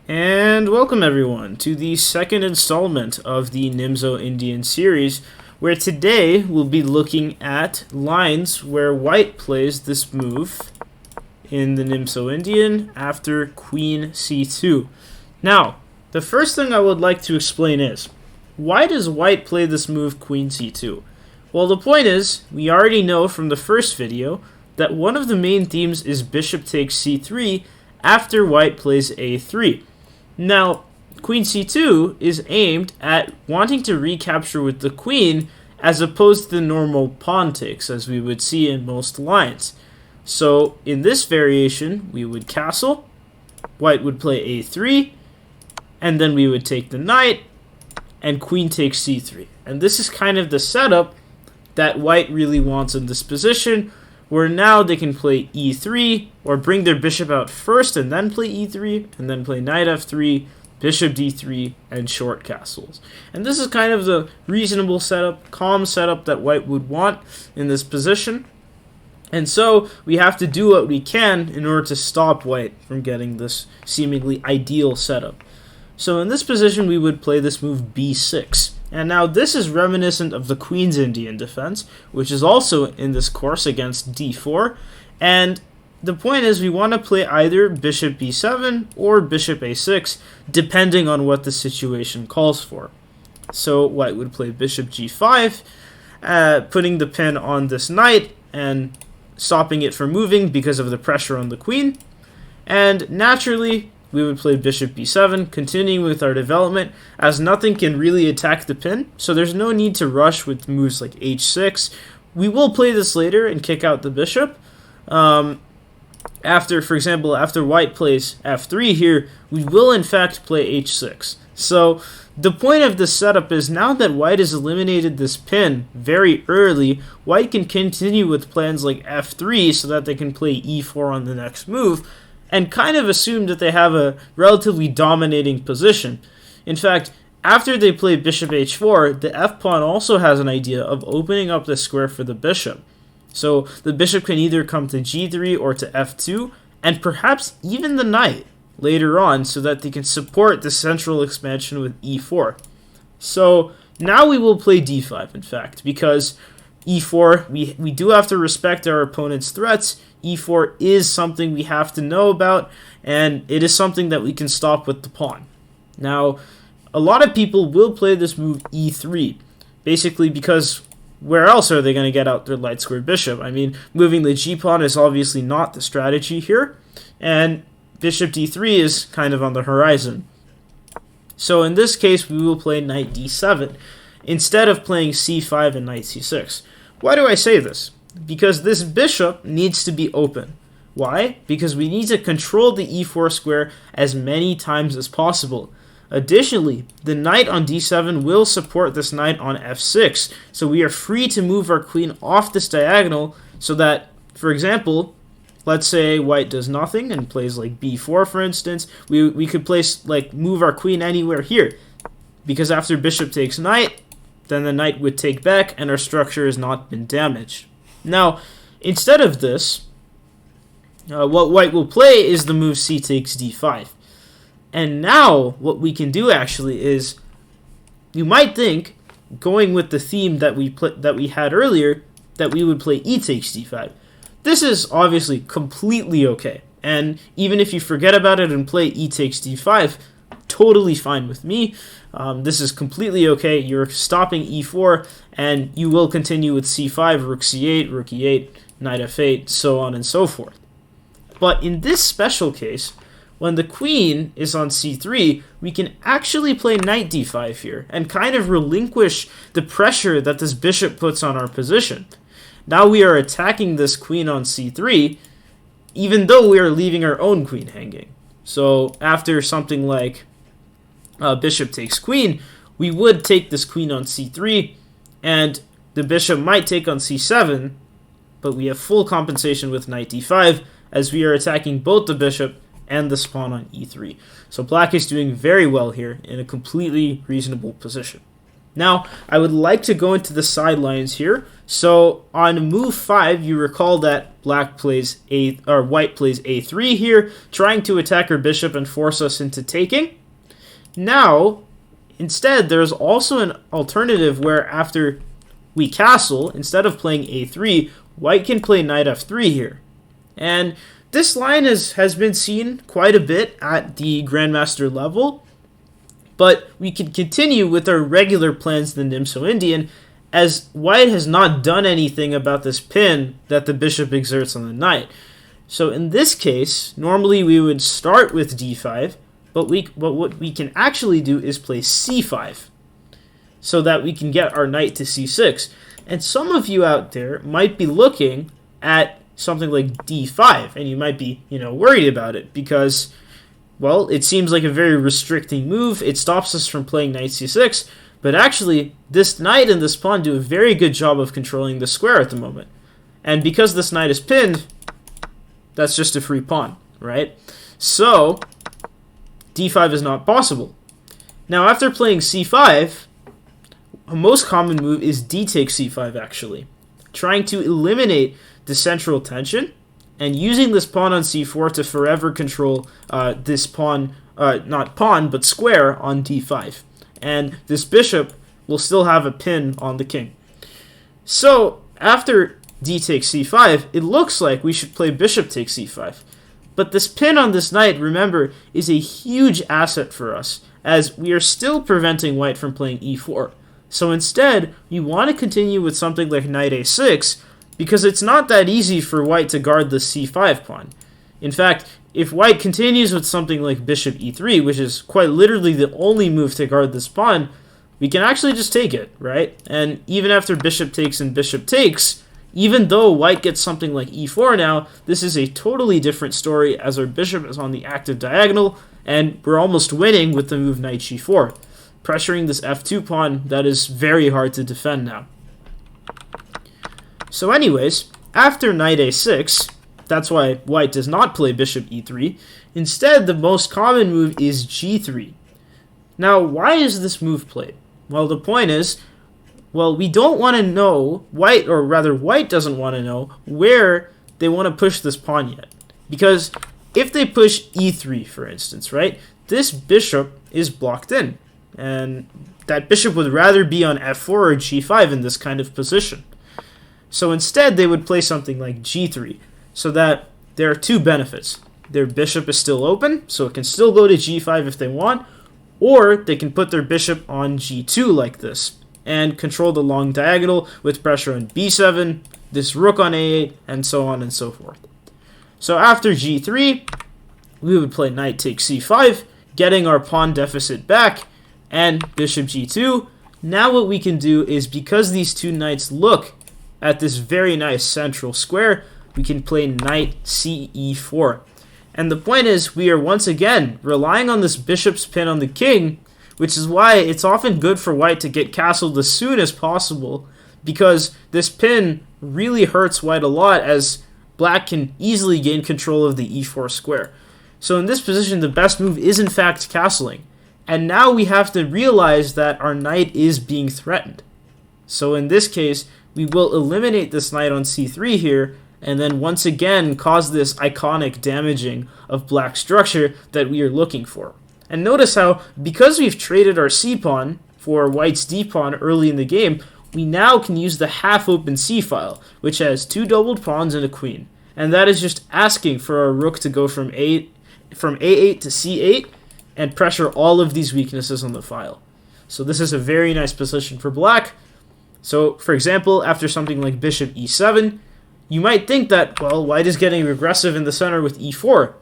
And welcome everyone to the second installment of the Nimzo Indian series, where today we'll be looking at lines where white plays this move in the Nimzo Indian after Queen c2. Now, the first thing I would like to explain is, why does white play this move Queen c2? Well, the point is, we already know from the first video that one of the main themes is bishop takes c3 after white plays a3. Now, Queen c2 is aimed at wanting to recapture with the queen as opposed to the normal pawn takes, as we would see in most lines. So, in this variation, we would castle, white would play a3, and then we would take the knight, and queen takes c3. And this is kind of the setup that white really wants in this position, where now they can play e3, or bring their bishop out first and then play e3, and then play knight f3, bishop d3, and short castles. And this is kind of the reasonable setup, calm setup that white would want in this position. And so we have to do what we can in order to stop white from getting this seemingly ideal setup. So in this position we would play this move b6. And now this is reminiscent of the Queen's Indian defense, which is also in this course against d4. And the point is we want to play either bishop b7 or bishop a6, depending on what the situation calls for. So white would play bishop g5, putting the pin on this knight and stopping it from moving because of the pressure on the queen. And naturally, we would play bishop b7, continuing with our development, as nothing can really attack the pin, so there's no need to rush with moves like h6. We will play this later and kick out the bishop. For example, after white plays f3 here, we will in fact play h6. So the point of this setup is, now that white has eliminated this pin very early, white can continue with plans like f3 so that they can play e4 on the next move, and kind of assume that they have a relatively dominating position. In fact, after they play bishop h4, the f-pawn also has an idea of opening up the square for the bishop. So the bishop can either come to g3 or to f2, and perhaps even the knight later on, so that they can support the central expansion with e4. So now we will play d5, in fact, because e4, we do have to respect our opponent's threats. e4 is something we have to know about, and it is something that we can stop with the pawn. Now, a lot of people will play this move e3, basically because where else are they going to get out their light squared bishop? I mean, moving the g-pawn is obviously not the strategy here, and bishop d3 is kind of on the horizon. So in this case, we will play knight d7, instead of playing c5 and knight c6. Why do I say this? Because this bishop needs to be open. Why? Because we need to control the e4 square as many times as possible. Additionally, the knight on d7 will support this knight on f6, so we are free to move our queen off this diagonal so that, for example, let's say white does nothing and plays like b4, for instance, we could place, move our queen anywhere here, because after bishop takes knight, then the knight would take back and our structure has not been damaged. Now, instead of this, what white will play is the move c takes d5. And now, what we can do actually is, you might think, going with the theme that we had earlier, that we would play e takes d5. This is obviously completely okay. And even if you forget about it and play e takes d5, totally fine with me. This is completely okay. You're stopping e4, and you will continue with c5, rook c8, rook e8, knight f8, so on and so forth. But in this special case, when the queen is on c3, we can actually play knight d5 here, and kind of relinquish the pressure that this bishop puts on our position. Now we are attacking this queen on c3, even though we are leaving our own queen hanging. So after something like bishop takes queen, we would take this queen on c3, and the bishop might take on c7, but we have full compensation with knight d5, as we are attacking both the bishop and the pawn on e3. So black is doing very well here in a completely reasonable position. Now, I would like to go into the sidelines here. So on move 5, you recall that white plays a3 here, trying to attack our bishop and force us into taking. Now, instead, there's also an alternative where after we castle, instead of playing a3, white can play knight f3 here. And this line has been seen quite a bit at the Grandmaster level, but we can continue with our regular plans in the Nimzo Indian, as white has not done anything about this pin that the bishop exerts on the knight. So in this case, normally we would start with d5, but what we can actually do is play c5, so that we can get our knight to c6. And some of you out there might be looking at something like d5, and you might be, worried about it because, well, it seems like a very restricting move. It stops us from playing knight c6, but actually, this knight and this pawn do a very good job of controlling the square at the moment. And because this knight is pinned, that's just a free pawn, right? So, d5 is not possible. Now, after playing c5, a most common move is d takes c5, actually, trying to eliminate the central tension and using this pawn on c4 to forever control this pawn, not pawn, but square on d5. And this bishop will still have a pin on the king. So, after d takes c5, it looks like we should play bishop takes c5. But this pin on this knight, remember, is a huge asset for us, as we are still preventing white from playing e4. So instead, we want to continue with something like knight a6, because it's not that easy for white to guard the c5 pawn. In fact, if white continues with something like bishop e3, which is quite literally the only move to guard this pawn, we can actually just take it, right? And even after bishop takes and bishop takes, even though white gets something like e4 now, this is a totally different story as our bishop is on the active diagonal, and we're almost winning with the move knight g4, pressuring this f2 pawn that is very hard to defend now. So anyways, after knight a6, that's why white does not play bishop e3. Instead, the most common move is g3. Now, why is this move played? Well, the point is, we don't want to know, white doesn't want to know where they want to push this pawn yet. Because if they push e3, for instance, right, this bishop is blocked in. And that bishop would rather be on f4 or g5 in this kind of position. So instead, they would play something like g3. So that there are two benefits. Their bishop is still open, so it can still go to g5 if they want, or they can put their bishop on g2 like this, and control the long diagonal with pressure on b7, this rook on a8, and so on and so forth. So after g3, we would play knight takes c5, getting our pawn deficit back, and bishop g2. Now what we can do is, because these two knights look at this very nice central square, we can play knight ce4. And the point is, we are once again relying on this bishop's pin on the king, which is why it's often good for white to get castled as soon as possible, because this pin really hurts white a lot, as black can easily gain control of the e4 square. So in this position, the best move is in fact castling. And now we have to realize that our knight is being threatened. So in this case, we will eliminate this knight on c3 here, and then once again cause this iconic damaging of black structure that we are looking for. And notice how, because we've traded our c-pawn for white's d-pawn early in the game, we now can use the half-open c-file, which has two doubled pawns and a queen. And that is just asking for our rook to go from a8 to c8 and pressure all of these weaknesses on the file. So this is a very nice position for black. So, for example, after something like bishop e7, you might think that, white is getting regressive in the center with e4,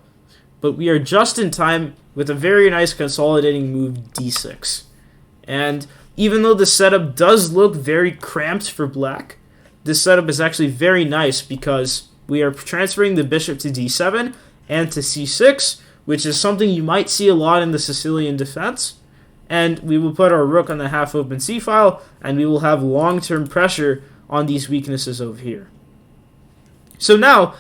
but we are just in time with a very nice consolidating move d6. And even though this setup does look very cramped for black, this setup is actually very nice because we are transferring the bishop to d7 and to c6, which is something you might see a lot in the Sicilian defense. And we will put our rook on the half-open c-file, and we will have long-term pressure on these weaknesses over here. So now,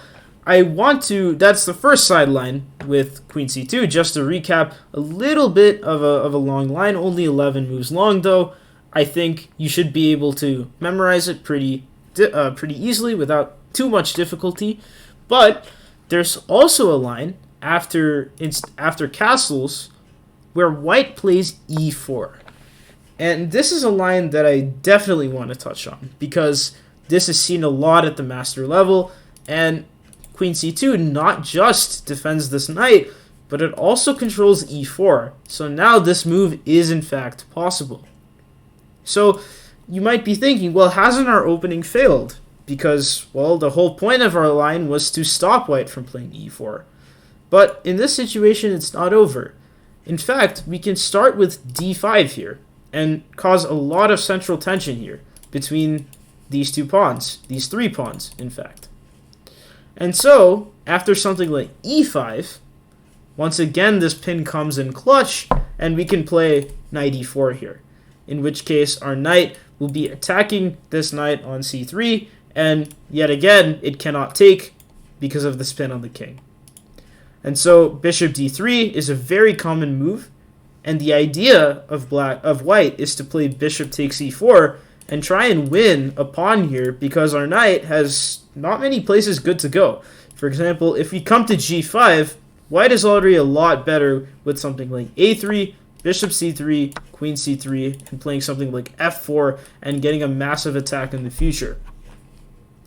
that's the first sideline with queen c2. Just to recap, a little bit of a long line, only 11 moves long though. I think you should be able to memorize it pretty pretty easily without too much difficulty. But there's also a line after castles where white plays e4. And this is a line that I definitely want to touch on because this is seen a lot at the master level, and Queen c2 not just defends this knight, but it also controls e4. So now this move is in fact possible. So you might be thinking, well, hasn't our opening failed? Because, well, the whole point of our line was to stop white from playing e4. But in this situation, it's not over. In fact, we can start with d5 here and cause a lot of central tension here between these two pawns, these three pawns, in fact. And so, after something like e5, once again this pin comes in clutch, and we can play knight e4 here, in which case our knight will be attacking this knight on c3, and yet again it cannot take because of the spin on the king. And so bishop d3 is a very common move, and the idea of white is to play bishop takes e4 and try and win a pawn here because our knight has not many places good to go. For example, if we come to g5, white is already a lot better with something like a3, bishop c3, queen c3, and playing something like f4 and getting a massive attack in the future.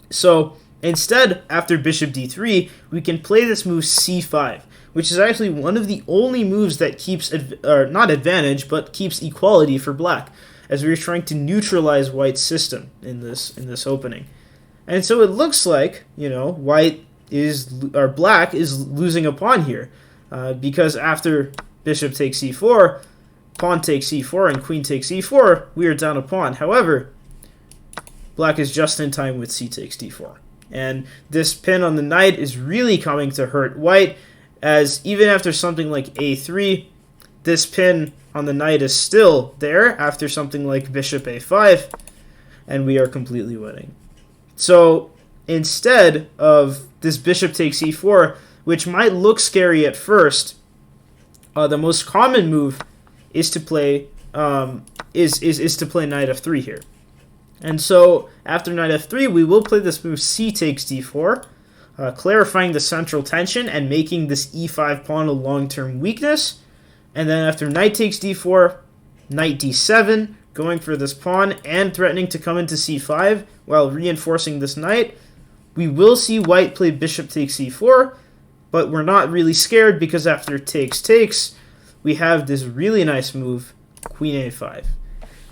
So instead, after bishop d3, we can play this move c5, which is actually one of the only moves that keeps, not advantage, but keeps equality for black, as we're trying to neutralize white's system in this opening. And so it looks like, black is losing a pawn here, because after bishop takes c4, pawn takes c4, and queen takes e4, we are down a pawn. However, black is just in time with c takes d4. And this pin on the knight is really coming to hurt white, as even after something like a3, this pin on the knight is still there after something like bishop a5, and we are completely winning. So instead of this bishop takes e4, which might look scary at first, the most common move is to play is to play knight f3 here. And so after knight f3, we will play this move c takes d4, clarifying the central tension and making this e5 pawn a long-term weakness. And then after knight takes d4, knight d7, going for this pawn and threatening to come into c5 while reinforcing this knight. We will see white play bishop takes e4, but we're not really scared because after takes, we have this really nice move, queen a5.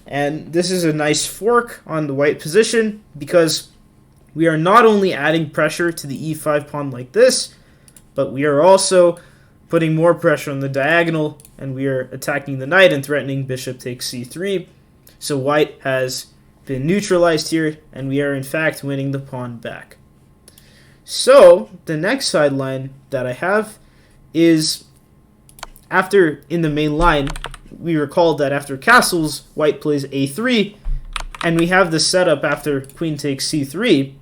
And this is a nice fork on the white position because we are not only adding pressure to the e5 pawn like this, but we are also putting more pressure on the diagonal, and we are attacking the knight and threatening bishop takes c3. So white has been neutralized here, and we are in fact winning the pawn back. So the next sideline that I have is after, in the main line, we recall that after castles, white plays a3, and we have the setup after queen takes c3,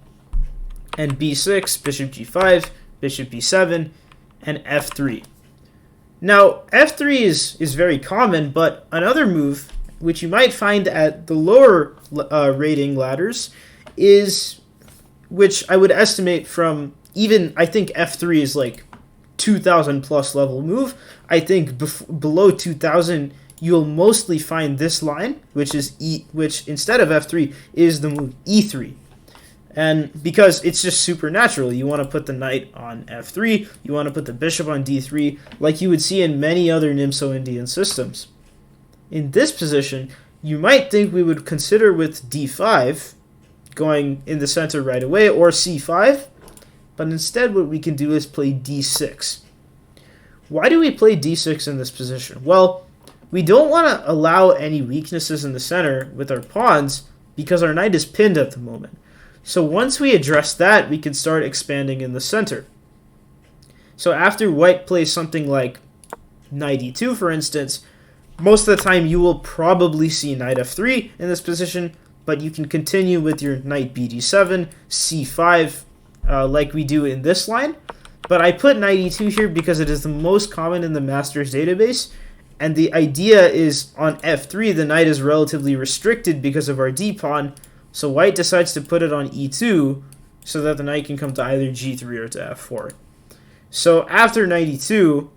and b6, bishop g5, bishop b7, and f3. Now, f3 is very common, but another move, which you might find at the lower rating ladders, is, which I would estimate from even, I think f3 is like 2,000 plus level move. I think below 2,000, you'll mostly find this line, which is which instead of f3 is the move e3. And because it's just super natural, you want to put the knight on f3, you want to put the bishop on d3, like you would see in many other Nimzo Indian systems. In this position, you might think we would consider with d5, going in the center right away, or c5, but instead what we can do is play d6. Why do we play d6 in this position? Well, we don't want to allow any weaknesses in the center with our pawns because our knight is pinned at the moment. So once we address that, we can start expanding in the center. So after white plays something like knight e2, for instance, most of the time you will probably see knight f3 in this position, but you can continue with your knight bd7, c5, like we do in this line. But I put knight e2 here because it is the most common in the master's database, and the idea is on f3, the knight is relatively restricted because of our d-pawn, So white decides to put it on e2 so that the knight can come to either g3 or to f4. So after knight e2,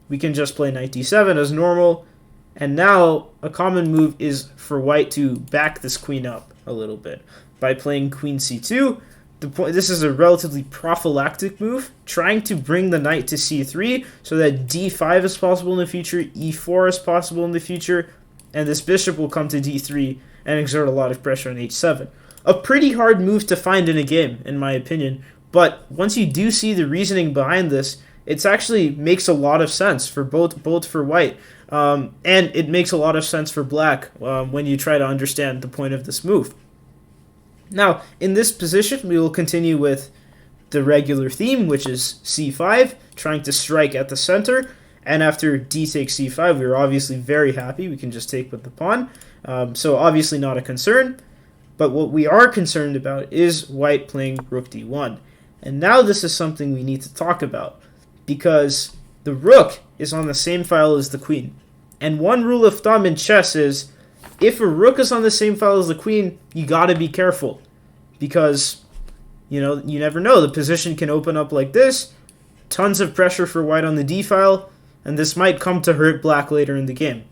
we can just play knight d7 as normal. And now a common move is for white to back this queen up a little bit by playing queen c2. This is a relatively prophylactic move, trying to bring the knight to c3 so that d5 is possible in the future, e4 is possible in the future, and this bishop will come to d3 and exert a lot of pressure on h7. A pretty hard move to find in a game, in my opinion, but once you do see the reasoning behind this, it actually makes a lot of sense for both for white, and it makes a lot of sense for black when you try to understand the point of this move. Now, in this position, we will continue with the regular theme, which is c5, trying to strike at the center. And after d takes c5, we are obviously very happy. We can just take with the pawn. So obviously not a concern. But what we are concerned about is white playing rook d1. And now this is something we need to talk about, because the rook is on the same file as the queen. And one rule of thumb in chess is, if a rook is on the same file as the queen, you gotta be careful, because you never know. The position can open up like this, tons of pressure for white on the d file, and this might come to hurt black later in the game.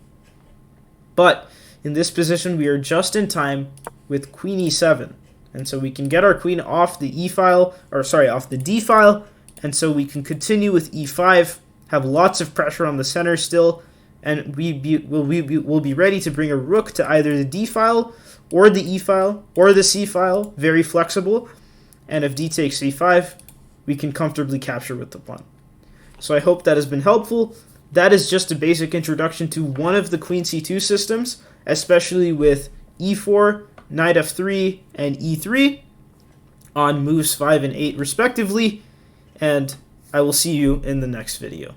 But in this position, we are just in time with queen e7, and so we can get our queen off the off the d file, and so we can continue with e5, have lots of pressure on the center still. And we'll be ready to bring a rook to either the d file or the e file or the c file, very flexible. And if d takes c5, we can comfortably capture with the pawn. So I hope that has been helpful. That is just a basic introduction to one of the queen c2 systems, especially with e4, knight f3, and e3 on moves 5 and 8 respectively. And I will see you in the next video.